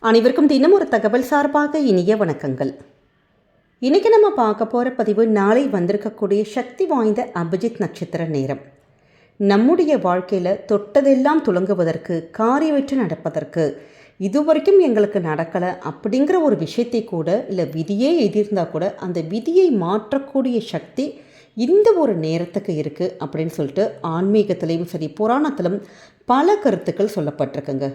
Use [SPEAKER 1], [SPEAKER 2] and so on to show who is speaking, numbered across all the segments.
[SPEAKER 1] அனைவருக்கும் தினம் ஒரு தகவல் சார்பாக இனிய வணக்கங்கள். இன்றைக்கி நம்ம பார்க்க போகிற பதிவு நாளை வந்திருக்கக்கூடிய சக்தி வாய்ந்த அபிஜித் நட்சத்திர நேரம். நம்முடைய வாழ்க்கையில் தொட்டதெல்லாம் துளங்குவதற்கு, காரியவற்று நடப்பதற்கு, இதுவரைக்கும் எங்களுக்கு நடக்கலை அப்படிங்கிற ஒரு விஷயத்தை கூட இல்லை விதியே எதிர்ந்தால் கூட அந்த விதியை மாற்றக்கூடிய சக்தி இந்த ஒரு நேரத்துக்கு இருக்குது அப்படின்னு சொல்லிட்டு ஆன்மீகத்திலையும் சரி புராணத்திலும் பல கருத்துக்கள் சொல்லப்பட்டிருக்குங்க.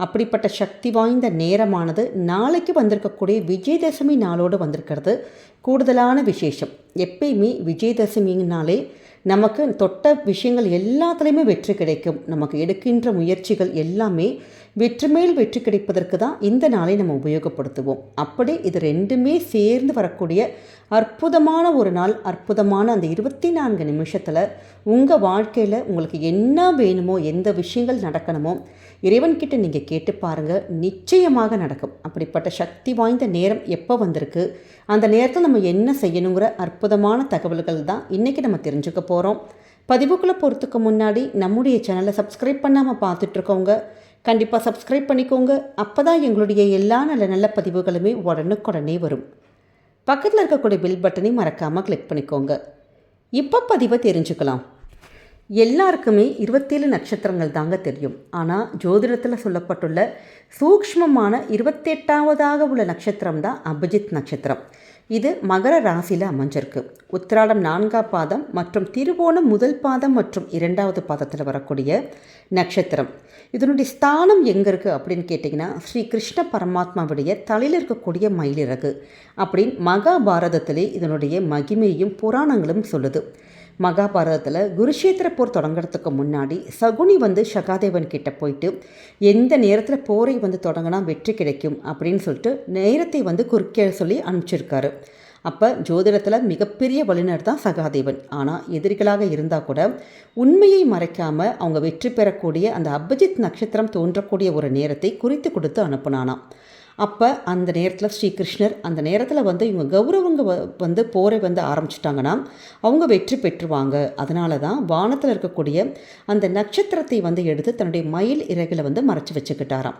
[SPEAKER 1] அப்படிப்பட்ட சக்தி வாய்ந்த நேரமானது நாளைக்கு வந்திருக்கக்கூடிய விஜயதசமி நாளோடு வந்திருக்கிறது கூடுதலான விசேஷம். எப்பயுமே விஜயதசமினாலே நமக்கு தொட்ட விஷயங்கள் எல்லாத்துலேயுமே வெற்றி கிடைக்கும். நமக்கு எடுக்கின்ற முயற்சிகள் எல்லாமே வெற்றி மேல் வெற்றி கிடைப்பதற்கு தான் இந்த நாளை நம்ம உபயோகப்படுத்துவோம். அப்படி இது ரெண்டுமே சேர்ந்து வரக்கூடிய அற்புதமான ஒரு நாள். அற்புதமான அந்த 24 நிமிஷத்தில் உங்கள் வாழ்க்கையில் உங்களுக்கு என்ன வேணுமோ, எந்த விஷயங்கள் நடக்கணுமோ இறைவன்கிட்ட நீங்கள் கேட்டு பாருங்கள், நிச்சயமாக நடக்கும். அப்படிப்பட்ட சக்தி வாய்ந்த நேரம் எப்போ வந்திருக்கு, அந்த நேரத்தில் நம்ம என்ன செய்யணுங்கிற அற்புதமான தகவல்கள் தான் இன்றைக்கி நம்ம தெரிஞ்சுக்க போகிறோம். பதிவுக்குள்ளே போகிறதுக்கு முன்னாடி நம்முடைய சேனலை சப்ஸ்கிரைப் பண்ணாமல் பார்த்துட்ருக்கோங்க, கண்டிப்பாக சப்ஸ்கிரைப் பண்ணிக்கோங்க. அப்போ தான் எங்களுடைய எல்லா நல்ல நல்ல பதிவுகளுமே உடனுக்குடனே வரும். பக்கத்தில் இருக்கக்கூடிய பில் பட்டனையும் மறக்காமல் கிளிக் பண்ணிக்கோங்க. இப்போ பதிவை தெரிஞ்சுக்கலாம். எல்லாருக்குமே 27 நட்சத்திரங்கள் தாங்க தெரியும். ஆனால் ஜோதிடத்தில் சொல்லப்பட்டுள்ள சூக்ஷ்மமான 28வதாக உள்ள நட்சத்திரம் தான் அபிஜித் நட்சத்திரம். இது மகர ராசியில் அமைஞ்சிருக்கு. உத்திராடம் 4ஆம் பாதம் மற்றும் திருவோணம் 1 பாதம் மற்றும் 2வது பாதத்தில் வரக்கூடிய நட்சத்திரம். இதனுடைய ஸ்தானம் எங்கே இருக்குது அப்படின்னு கேட்டிங்கன்னா, ஸ்ரீ கிருஷ்ண பரமாத்மாவுடைய தலையில் இருக்கக்கூடிய மயிலிறகு அப்படின்னு மகாபாரதத்திலே இதனுடைய மகிமையும் புராணங்களும் சொல்லுது. மகாபாரதத்தில் குருஷேத்திர போர் தொடங்குறதுக்கு முன்னாடி சகுனி சகாதேவன் கிட்ட போயிட்டு எந்த நேரத்தில் போரை தொடங்கினா வெற்றி கிடைக்கும் அப்படின்னு சொல்லிட்டு நேரத்தை குறிக்க சொல்லி அனுப்பிச்சிருக்காரு. அப்போ ஜோதிடத்தில் மிகப்பெரிய வல்லுநர் தான் சகாதேவன். ஆனால் எதிரிகளாக இருந்தால் கூட உண்மையை மறைக்காமல் அவங்க வெற்றி பெறக்கூடிய அந்த அபிஜித் நட்சத்திரம் தோன்றக்கூடிய ஒரு நேரத்தை குறித்து கொடுத்து அனுப்புனானாம். அப்போ அந்த நேரத்தில் ஸ்ரீகிருஷ்ணர் அந்த நேரத்தில் இவங்க கௌரவங்க போரை ஆரம்பிச்சிட்டாங்கன்னா அவங்க வெற்றி பெற்றுவாங்க. அதனால தான் வானத்தில் இருக்கக்கூடிய அந்த நட்சத்திரத்தை எடுத்து தன்னுடைய மயில் இறகில் மறைச்சி வச்சுக்கிட்டாராம்.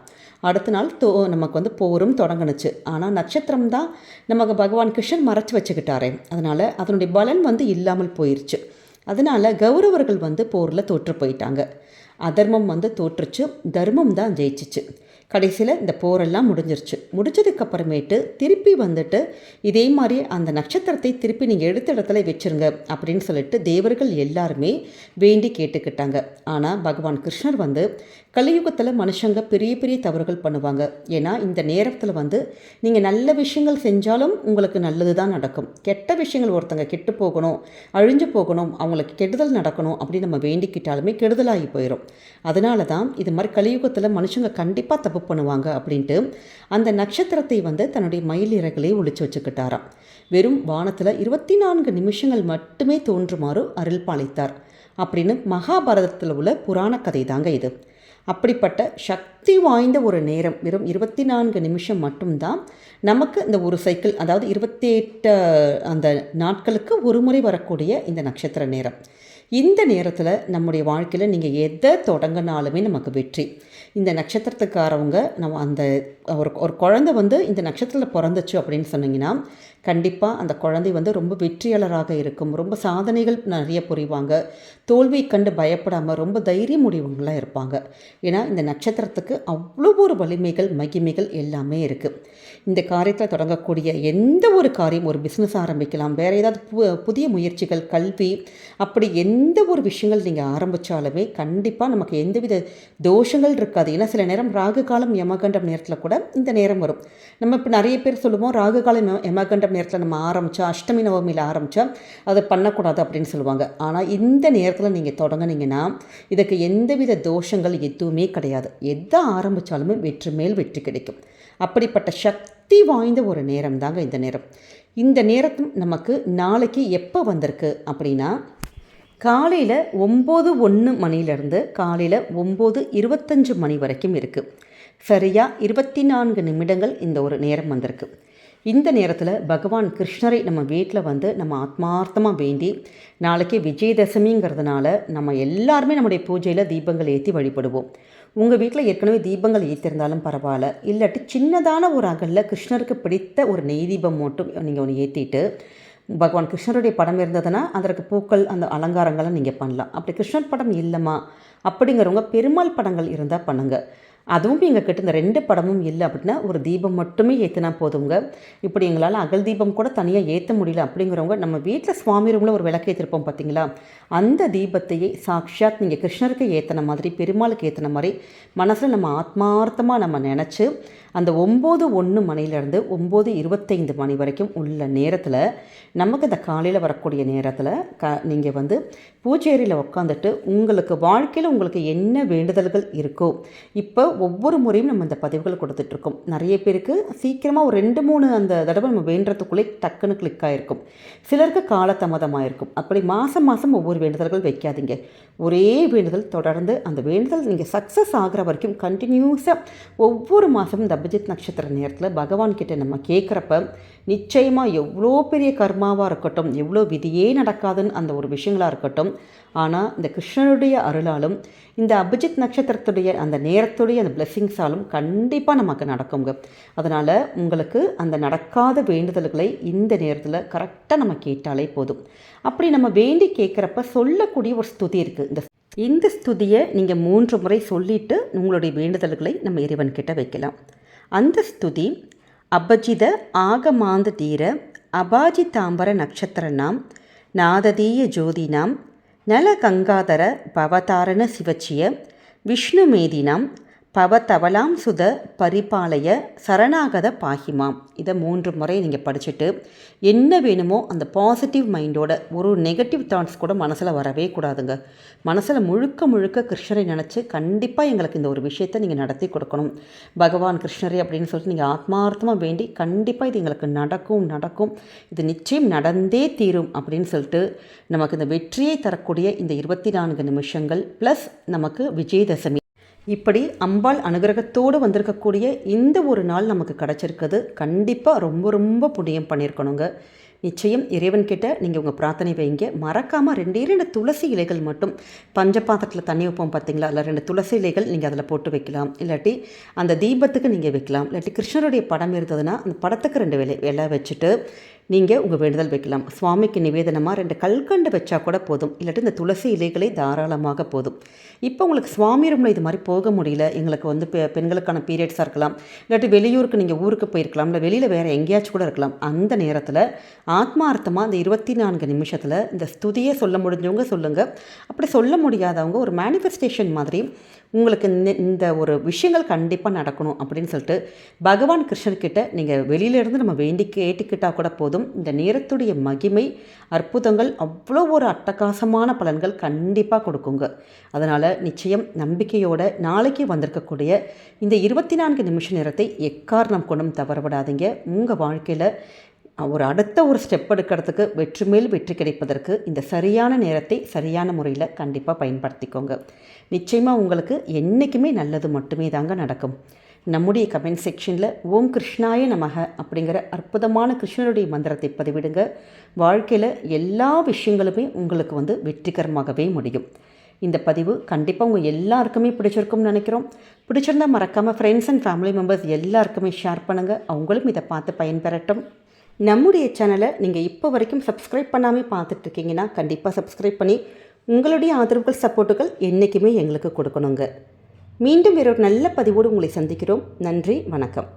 [SPEAKER 1] அடுத்த நாள் நமக்கு போரும் தொடங்குனுச்சு. ஆனால் நட்சத்திரம் தான் நமக்கு பகவான் கிருஷ்ணன் மறைச்சி வச்சுக்கிட்டாரே, அதனால் அதனுடைய பலன் இல்லாமல் போயிடுச்சு. அதனால் கௌரவர்கள் போரில் தோற்று போயிட்டாங்க. அதர்மம் தோற்றுச்சு, தர்மம் தான் ஜெயிச்சிச்சு. கடைசியில் இந்த போரெல்லாம் முடிஞ்சதுக்கப்புறமேட்டு திருப்பி இதே மாதிரி அந்த நட்சத்திரத்தை திருப்பி நீங்கள் எடுத்த இடத்துல வச்சுருங்க அப்படின்னு சொல்லிட்டு தேவர்கள் எல்லாருமே வேண்டி கேட்டுக்கிட்டாங்க. ஆனால் பகவான் கிருஷ்ணர் கலியுகத்தில் மனுஷங்க பெரிய பெரிய தவறுகள் பண்ணுவாங்க. ஏன்னா இந்த நேரத்தில் நீங்கள் நல்ல விஷயங்கள் செஞ்சாலும் உங்களுக்கு நல்லது தான் நடக்கும். கெட்ட விஷயங்கள் ஒருத்தங்க கெட்டு போகணும், அழிஞ்சு போகணும், அவங்களுக்கு கெடுதல் நடக்கணும் அப்படின்னு நம்ம வேண்டிக்கிட்டாலுமே கெடுதலாகி போயிடும். அதனால தான் இது மாதிரி கலியுகத்தில் மனுஷங்க கண்டிப்பாக தப்பு பண்ணுவாங்க அப்படின்ட்டு அந்த நட்சத்திரத்தை தன்னுடைய மயில் இறகுலே ஒளிச்சு வச்சுக்கிட்டாராம். வெறும் வானத்தில் 24 நிமிஷங்கள் மட்டுமே தோன்றுமாறு அருள் பாலித்தார் அப்படின்னு மகாபாரதத்தில் உள்ள புராண கதை தாங்க இது. அப்படிப்பட்ட சக்தி வாய்ந்த ஒரு நேரம், வெறும் 24 நிமிஷம் மட்டும்தான் நமக்கு இந்த ஒரு சைக்கிள், அதாவது 28 அந்த நாட்களுக்கு ஒரு முறை வரக்கூடிய இந்த நட்சத்திர நேரம். இந்த நேரத்தில் நம்முடைய வாழ்க்கையில் நீங்கள் எதை தொடங்கினாலுமே நமக்கு வெற்றி. இந்த நட்சத்திரத்துக்காரவங்க நம்ம அந்த ஒரு குழந்தை இந்த நட்சத்திரத்தில் பிறந்துச்சு அப்படின்னு சொன்னீங்கன்னா கண்டிப்பாக அந்த குழந்தை ரொம்ப வெற்றியாளராக இருக்கும். ரொம்ப சாதனைகள் நிறைய புரிவாங்க. தோல்வியை கண்டு பயப்படாமல் ரொம்ப தைரியம் முடிவுங்களாக இருப்பாங்க. ஏன்னா இந்த நட்சத்திரத்துக்கு அவ்வளோ ஒரு வலிமைகள் மகிமைகள் எல்லாமே இருக்குது. இந்த காரியத்தில் தொடங்கக்கூடிய எந்த ஒரு காரியம், ஒரு பிஸ்னஸ் ஆரம்பிக்கலாம், வேறு ஏதாவது புதிய முயற்சிகள், கல்வி, அப்படி எந்த ஒரு விஷயங்கள் நீங்கள் ஆரம்பித்தாலுமே கண்டிப்பாக நமக்கு எந்தவித தோஷங்கள் இருக்காது. ஏன்னா சில நேரம் ராகு காலம் யமகண்டம் நேரத்தில் கூட இந்த நேரம் வரும். நம்ம இப்போ நிறைய பேர் சொல்லுவோம் ராகு காலம் யமகண்டம் நேரத்தில் நம்ம ஆரம்பித்தா, அஷ்டமி நவமியில் ஆரம்பித்தா அதை பண்ணக்கூடாது அப்படின்னு சொல்லுவாங்க. ஆனால் இந்த நேரத்தில் நீங்கள் தொடங்கினீங்கன்னா இதுக்கு எந்தவித தோஷங்கள் எதுவுமே கிடையாது. எதை ஆரம்பித்தாலுமே வெற்றி மேல் வெற்றி கிடைக்கும். அப்படிப்பட்ட சக்தி வாய்ந்த ஒரு நேரம் தாங்க இந்த நேரம். இந்த நேரத்தும் நமக்கு நாளைக்கு எப்போ வந்திருக்கு அப்படின்னா, காலையில் 9:01 மணிலேருந்து காலையில் 9:25 மணி வரைக்கும் இருக்குது. சரியாக 24 நிமிடங்கள் இந்த ஒரு நேரம் வந்திருக்கு. இந்த நேரத்தில் பகவான் கிருஷ்ணரை நம்ம வீட்டில் நம்ம ஆத்மார்த்தமாக வேண்டி, நாளைக்கு விஜயதசமிங்கிறதுனால நம்ம எல்லாருமே நம்முடைய பூஜையில் தீபங்கள் ஏற்றி வழிபடுவோம். உங்கள் வீட்டில் ஏற்கனவே தீபங்கள் ஏற்றிருந்தாலும் பரவாயில்ல, இல்லாட்டி சின்னதான ஒரு அகலில் கிருஷ்ணருக்கு பிடித்த ஒரு நெய் தீபம் மட்டும் நீங்கள் ஒன்று ஏற்றிட்டு பகவான் கிருஷ்ணருடைய படம் இருந்ததுன்னா அதற்கு பூக்கள் அந்த அலங்காரங்களை நீங்கள் பண்ணலாம். அப்படி கிருஷ்ணர் படம் இல்லைம்மா அப்படிங்கிறவங்க பெருமாள் படங்கள் இருந்தால் பண்ணுங்கள். அதுவும் எங்கள் கிட்ட இந்த 2 படமும் இல்லை அப்படின்னா ஒரு தீபம் மட்டுமே ஏற்றினா போதுங்க. இப்படி எங்களால் அகல் தீபம் கூட தனியாக ஏற்ற முடியல அப்படிங்கிறவங்க நம்ம வீட்டில் சுவாமி ரூமில் ஒரு விளக்கு ஏற்றிருப்போம் பார்த்தீங்களா, அந்த தீபத்தையே சாக்ஷாத் நீங்கள் கிருஷ்ணருக்கு ஏற்றின மாதிரி பெருமாளுக்கு ஏற்றின மாதிரி மனசில் நம்ம ஆத்மார்த்தமாக நம்ம நினச்சி அந்த 9:01 மணிலேருந்து 9:25 மணி வரைக்கும் உள்ள நேரத்தில் நமக்கு இந்த காலையில் வரக்கூடிய நேரத்தில் நீங்கள் பூஜேரியில் உட்காந்துட்டு உங்களுக்கு வாழ்க்கையில் உங்களுக்கு என்ன வேண்டுதல்கள் இருக்கோ, இப்போ ஒவ்வொரு முறையும் நம்ம இந்த பதிவுகள் கொடுத்துட்ருக்கோம். நிறைய பேருக்கு சீக்கிரமாக ஒரு 2-3 அந்த தடவை நம்ம வேண்டுறதுக்குள்ளே டக்குன்னு கிளிக் ஆகிருக்கும், சிலருக்கு காலதாமதமாக இருக்கும். அப்படி மாதம் மாதம் ஒவ்வொரு வேண்டுதல்கள் வைக்காதீங்க. ஒரே வேண்டுதல் தொடர்ந்து அந்த வேண்டுதல் நீங்கள் சக்ஸஸ் ஆகிற வரைக்கும் கண்டினியூஸாக ஒவ்வொரு மாதமும் இந்த அபிஜித் நட்சத்திர நேரத்தில் பகவான்கிட்ட நம்ம கேட்குறப்ப நிச்சயமாக எவ்வளோ பெரிய கர்மாவாக இருக்கட்டும், எவ்வளோ விதியே நடக்காதுன்னு அந்த ஒரு விஷயங்களாக இருக்கட்டும், ஆனால் இந்த கிருஷ்ணனுடைய அருளாலும் இந்த அபிஜித் நட்சத்திரத்துடைய அந்த நேரத்துடைய அந்த பிளெஸ்ஸிங்ஸாலும் கண்டிப்பாக நமக்கு நடக்குங்க. அதனால் உங்களுக்கு அந்த நடக்காத வேண்டுதல்களை இந்த நேரத்தில் கரெக்டாக நம்ம கேட்டாலே போதும். அப்படி நம்ம வேண்டி கேட்குறப்ப சொல்லக்கூடிய ஒரு ஸ்துதி இருக்குது. இந்த ஸ்துதியை நீங்கள் 3 முறை சொல்லிவிட்டு உங்களுடைய வேண்டுதல்களை நம்ம இறைவன்கிட்ட வைக்கலாம். அந்த ஸ்துதி அபஜித ஆகமாந்த தீர அபாஜிதாம்பர நட்சத்திரனாம் நாததீய ஜோதினாம் நல கங்காதர பவதாரண சிவச்சிய விஷ்ணுமேதினாம் பவதவலாம் சுத பரிபாலய சரணாகத பாகிமாம். இதை 3 முறை நீங்கள் படிச்சுட்டு என்ன வேணுமோ அந்த பாசிட்டிவ் மைண்டோட ஒரு நெகட்டிவ் தாட்ஸ் கூட மனசில் வரவே கூடாதுங்க. மனசில் முழுக்க முழுக்க கிருஷ்ணரை நினச்சி கண்டிப்பாக எங்களுக்கு இந்த ஒரு விஷயத்தை நீங்கள் நடத்தி கொடுக்கணும் பகவான் கிருஷ்ணரே அப்படின்னு சொல்லிட்டு நீங்கள் ஆத்மார்த்தமாக வேண்டி கண்டிப்பாக இது எங்களுக்கு நடக்கும், இது நிச்சயம் நடந்தே தீரும் அப்படின்னு சொல்லிட்டு நமக்கு இந்த வெற்றியை தரக்கூடிய இந்த 24 நிமிஷங்கள் ப்ளஸ் நமக்கு விஜயதசமி இப்படி அம்பாள் அனுகிரகத்தோடு வந்திருக்கக்கூடிய இந்த ஒரு நாள் நமக்கு கிடச்சிருக்குது. கண்டிப்பாக ரொம்ப ரொம்ப புண்ணியம் பண்ணியிருக்கணுங்க. நிச்சயம் இறைவன்கிட்ட நீங்கள் உங்கள் பிரார்த்தனை வைங்க. மறக்காமல் 2 துளசி இலைகள் மட்டும் பஞ்சபாத்திரத்தில் தண்ணி வைப்போம் பார்த்தீங்களா, அதில் 2 துளசி இலைகள் நீங்கள் அதில் போட்டு வைக்கலாம். இல்லாட்டி அந்த தீபத்துக்கு நீங்கள் வைக்கலாம். இல்லாட்டி கிருஷ்ணருடைய படம் இருந்ததுன்னா அந்த படத்துக்கு 2 இலை வச்சுட்டு நீங்கள் உங்கள் வேண்டுதல் வைக்கலாம். சுவாமிக்கு நிவேதனமாக 2 கல்கண்டு வச்சா கூட போதும், இல்லாட்டி இந்த துளசி இலைகளே தாராளமாக போதும். இப்போ உங்களுக்கு சுவாமி ரூமில் இது மாதிரி போக முடியல, எங்களுக்கு பெண்களுக்கான பீரியட்ஸாக இருக்கலாம், இல்லாட்டி வெளியூருக்கு நீங்கள் ஊருக்கு போயிருக்கலாம், இல்லை வெளியில் வேறு எங்கேயாச்சும் கூட இருக்கலாம். அந்த நேரத்தில் ஆத்மார்த்தமாக இந்த 24 நிமிஷத்தில் இந்த ஸ்துதியை சொல்ல முடிஞ்சவங்க சொல்லுங்கள். அப்படி சொல்ல முடியாதவங்க ஒரு மேனிஃபெஸ்டேஷன் மாதிரி உங்களுக்கு இந்த ஒரு விஷயங்கள் கண்டிப்பாக நடக்கணும் அப்படின்னு சொல்லிட்டு பகவான் கிருஷ்ணர்கிட்ட நீங்கள் வெளியிலேருந்து நம்ம வேண்டி கேட்டுக்கிட்டால் கூட போதும். இந்த நேரத்துடைய மகிமை அற்புதங்கள் அவ்வளோ ஒரு அட்டகாசமான பலன்கள் கண்டிப்பாக கொடுக்குங்க. அதனால் நிச்சயம் நம்பிக்கையோட நாளைக்கு வந்திருக்கக்கூடிய இந்த 24 நிமிஷ நேரத்தை எக்காரணம் கொண்டும் தவறவிடாதீங்க. உங்கள் வாழ்க்கையில் அடுத்த ஒரு ஸ்டெப் எடுக்கிறதுக்கு வெற்றி மேல் வெற்றி கிடைப்பதற்கு இந்த சரியான நேரத்தை சரியான முறையில் கண்டிப்பாக பயன்படுத்திக்கோங்க. நிச்சயமாக உங்களுக்கு என்றைக்குமே நல்லது மட்டுமே தாங்க நடக்கும். நம்முடைய கமெண்ட் செக்ஷனில் ஓம் கிருஷ்ணாய நமக அப்படிங்கிற அற்புதமான கிருஷ்ணனுடைய மந்திரத்தை பதிவிடுங்க. வாழ்க்கையில் எல்லா விஷயங்களுமே உங்களுக்கு வெற்றிகரமாகவே முடியும். இந்த பதிவு கண்டிப்பாக உங்கள் எல்லாருக்குமே பிடிச்சிருக்கும்னு நினைக்கிறோம். பிடிச்சிருந்தால் மறக்காமல் ஃப்ரெண்ட்ஸ் அண்ட் ஃபேமிலி மெம்பர்ஸ் எல்லாருக்குமே ஷேர் பண்ணுங்கள். அவங்களும் இதை பார்த்து பயன்பெறட்டும். நம்முடைய சேனலை நீங்கள் இப்போ வரைக்கும் சப்ஸ்கிரைப் பண்ணாமல் பார்த்துட்ருக்கீங்கன்னா கண்டிப்பாக சப்ஸ்கிரைப் பண்ணி உங்களுடைய ஆதரவுகள் சப்போர்ட்டுகள் என்றைக்குமே எங்களுக்கு கொடுக்கணுங்க. மீண்டும் வேறொரு நல்ல பதிவோடு உங்களை சந்திக்கிறோம். நன்றி, வணக்கம்.